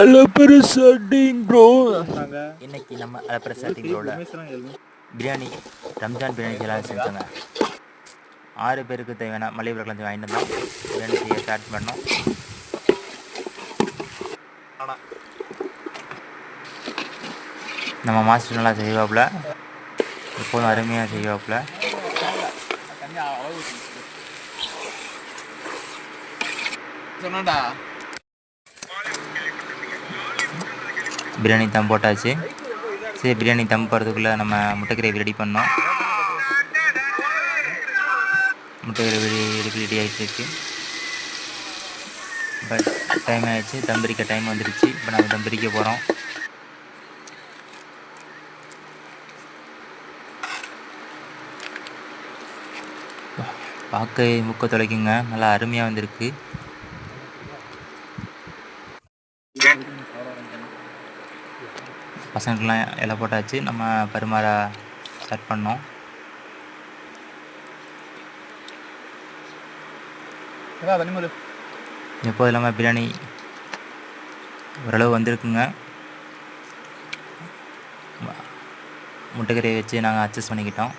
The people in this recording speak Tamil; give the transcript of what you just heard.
அலப்பற ஸ்டார்டிங் ப்ரோ. இன்னைக்கு நம்ம அலப்பற ஸ்டார்டிங் ப்ரோவில் பிரியாணி, ரம்ஜான் பிரியாணி செய்யலாம் செஞ்சாங்க. 6 பேருக்கு தேவையான மளிகை பொருட்கள் கொஞ்சம் வாங்கிட்டு வந்தோம். பிரியாணி செய்ய ஸ்டார்ட் பண்ணோம். நம்ம மாஸ்டர் நல்லா செய்வாப்புல, எப்போதும் அருமையாக செய்வாப்புல. பிரியாணி தம் போட்டாச்சு. சரி, பிரியாணி தம் போகிறதுக்குள்ளே நம்ம முட்டை கிரேவி ரெடி பண்ணோம். முட்டை கிரேவி ரெடி ஆகிட்டு இருக்கு. இப்போ டைம் ஆகிடுச்சு, தம் பிரிக்க டைம் வந்துடுச்சு. இப்போ நம்ம தம் பிரிக்க போகிறோம். பார்க்க முக்க தொலைக்குங்க, நல்லா அருமையாக வந்திருக்கு. பசங்களுக்கெல்லாம் இலை போட்டாச்சு. நம்ம பரிமாற ஸ்டார்ட் பண்ணோம். எப்போது இல்லாமல் பிரியாணி ஓரளவு வந்திருக்குங்க. முட்டைக்கறியை வச்சு நாங்கள் அட்ஜஸ்ட் பண்ணிக்கிட்டோம்.